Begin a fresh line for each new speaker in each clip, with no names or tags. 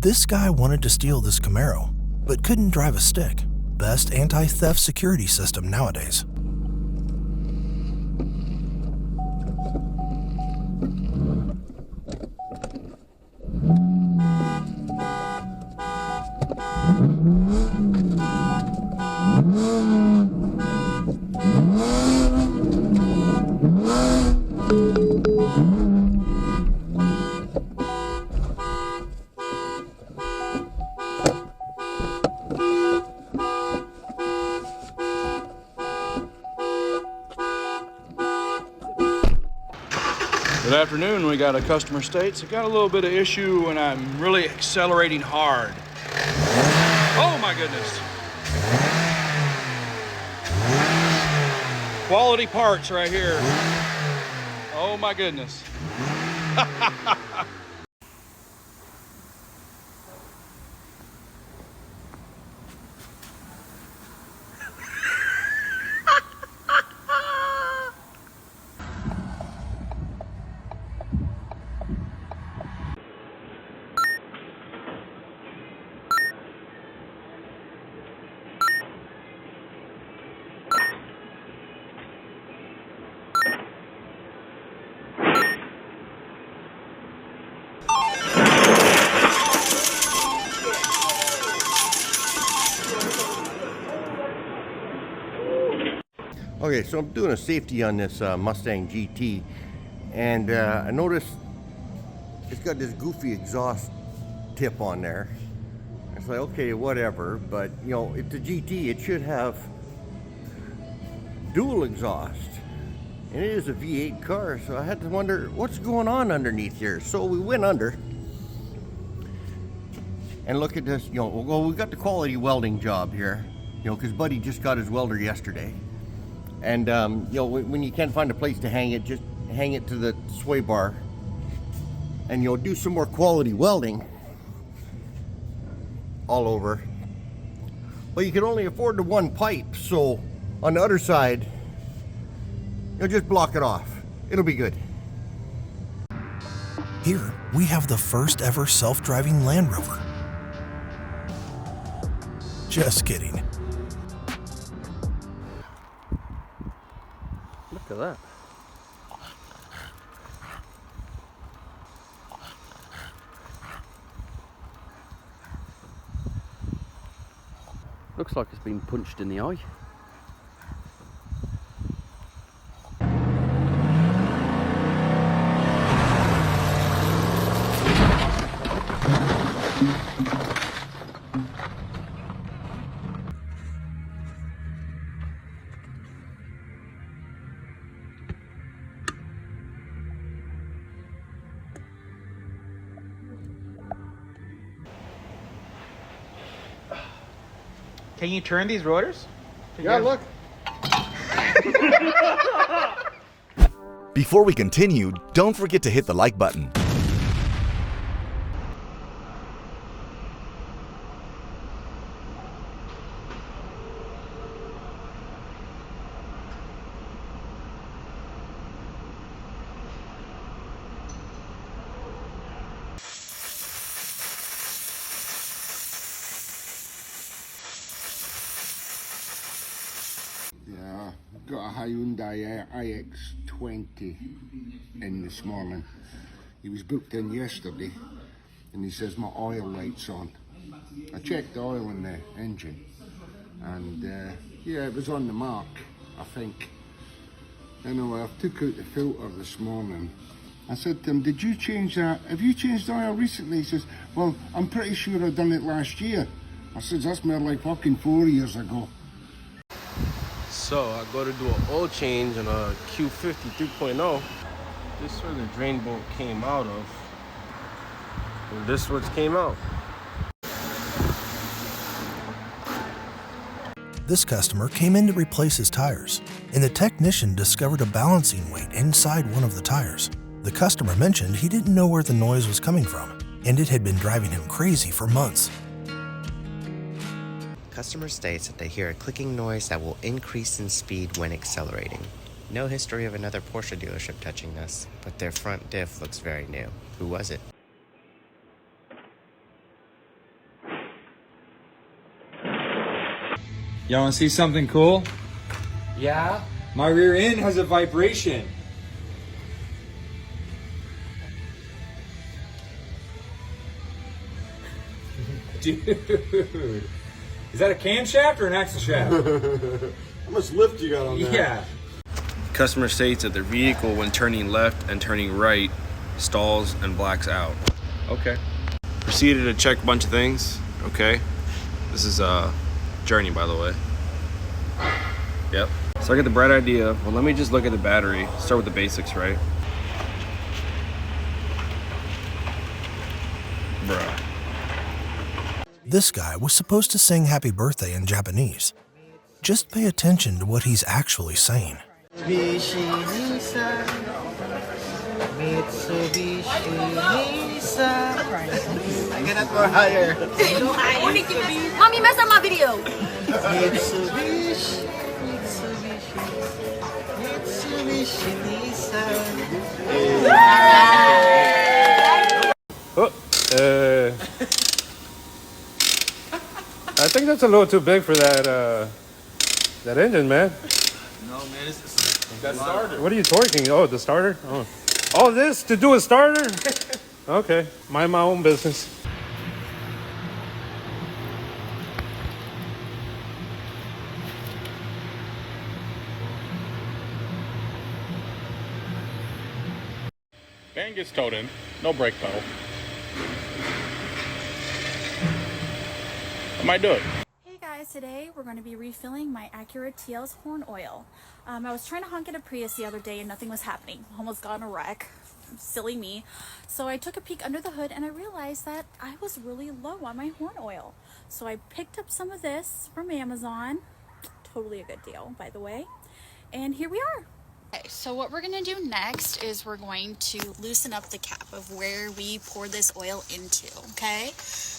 This guy wanted to steal this Camaro, but couldn't drive a stick. Best anti-theft security system nowadays.
Good afternoon. We got a customer states. I got a little bit of issue when I'm really accelerating hard. Oh my goodness. Quality parts right here. Oh my goodness.
Okay, so I'm doing a safety on this Mustang GT, and I noticed it's got this goofy exhaust tip on there. It's like, okay, whatever, but you know, it's a GT, it should have dual exhaust, and it is a V8 car, so I had to wonder what's going on underneath here. So we went under and look at this. You know, well, we got the quality welding job here, you know, because Buddy just got his welder yesterday. And you know, when you can't find a place to hang it, just hang it to the sway bar, and you'll do some more quality welding all over. But you can only afford the one pipe, so on the other side, you'll just block it off. It'll be good.
Here, we have the first ever self-driving Land Rover. Just kidding.
Look at that. Looks like it's been punched in the eye.
Can you turn these rotors?
Yeah, look.
Before we continue, don't forget to hit the like button.
Yeah, got a Hyundai iX20 in this morning. He was booked in yesterday and he says my oil light's on. I checked the oil in the engine and yeah, it was on the mark, I think. Anyway, I took out the filter this morning. I said to him, did you change that? Have you changed the oil recently? He says, well, I'm pretty sure I done it last year. I said, that's more like fucking 4 years ago.
So I go to do an oil change on a Q50 3.0. This is where the drain bolt came out of. And this is what came out.
This customer came in to replace his tires, and the technician discovered a balancing weight inside one of the tires. The customer mentioned he didn't know where the noise was coming from, and it had been driving him crazy for months.
Customer states that they hear a clicking noise that will increase in speed when accelerating. No history of another Porsche dealership touching this, but their front diff looks very new. Who was it?
Y'all want to see something cool?
Yeah?
My rear end has a vibration. Dude. Is that a camshaft or an axle shaft?
How much lift you got on that?
Yeah.
Customer states that their vehicle, when turning left and turning right, stalls and blacks out. Okay. Proceeded to check a bunch of things. Okay. This is Journey, by the way. Yep. So I got the bright idea. Well, let me just look at the battery. Start with the basics, right? Bruh.
This guy was supposed to sing happy birthday in Japanese. Just pay attention to what he's actually saying.
I cannot go higher.
Mommy, mess up my video.
I think that's a little too big for that engine, man.
No, man, it's that starter.
What are you torquing? Oh, the starter? Oh. All this to do a starter? Okay, mind my own business.
Van gets towed in, no brake pedal. I might do it.
Hey guys, today we're going to be refilling my Acura TL's horn oil. I was trying to honk at a Prius the other day and nothing was happening. Almost got in a wreck. Silly me. So I took a peek under the hood and I realized that I was really low on my horn oil. So I picked up some of this from Amazon. Totally a good deal, by the way. And here we are. Okay, so what we're going to do next is we're going to loosen up the cap of where we pour this oil into, okay?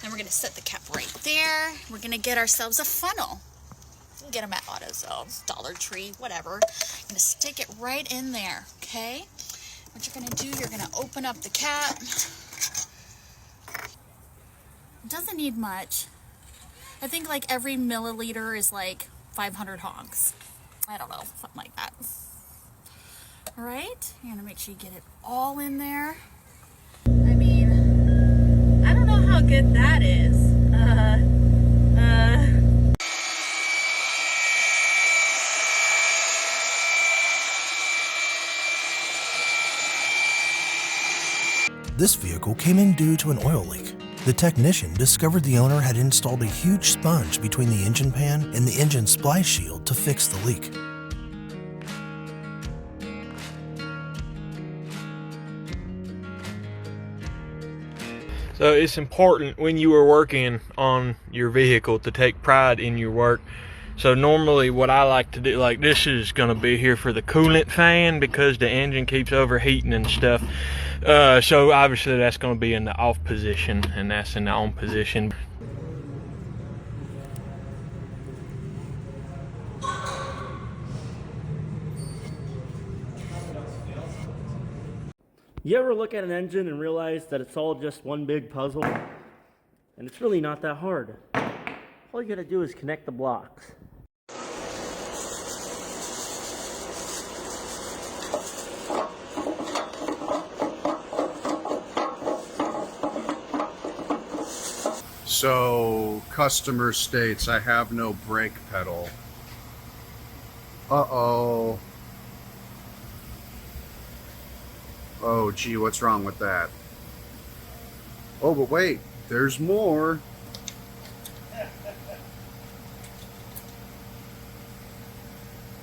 Then we're going to set the cap right there. We're going to get ourselves a funnel. You can get them at AutoZone, Dollar Tree, whatever. I'm going to stick it right in there, okay? What you're going to do, you're going to open up the cap. It doesn't need much. I think like every milliliter is like 500 honks. I don't know, something like that. All right, you're gonna make sure you get it all in there. I mean, I don't know how good that is.
This vehicle came in due to an oil leak. The technician discovered the owner had installed a huge sponge between the engine pan and the engine splice shield to fix the leak.
So it's important when you are working on your vehicle to take pride in your work. So normally what I like to do, like this is going to be here for the coolant fan because the engine keeps overheating and stuff. So obviously that's going to be in the off position and that's in the on position.
You ever look at an engine and realize that it's all just one big puzzle? And it's really not that hard. All you gotta do is connect the blocks.
So, customer states, I have no brake pedal. Uh-oh. Oh, gee, what's wrong with that? Oh, but wait, there's more.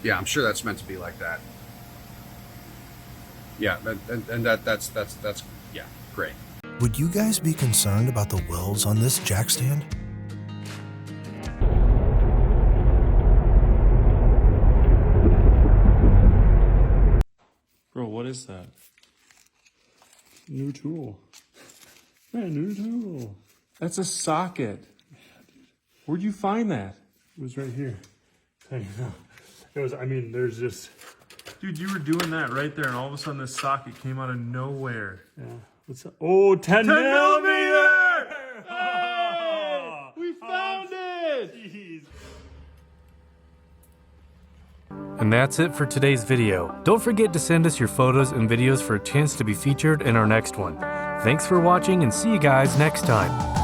Yeah, I'm sure that's meant to be like that. Yeah, that's yeah, great.
Would you guys be concerned about the welds on this jack stand?
Bro, what is that? New tool. Man, new tool. That's a socket. Where'd you find that? It was right here. It was, I mean, there's just... Dude, you were doing that right there, and all of a sudden this socket came out of nowhere. Yeah. What's that? Oh, 10 millimeter!
Hey! We found it!
Jeez.
And that's it for today's video. Don't forget to send us your photos and videos for a chance to be featured in our next one. Thanks for watching and see you guys next time.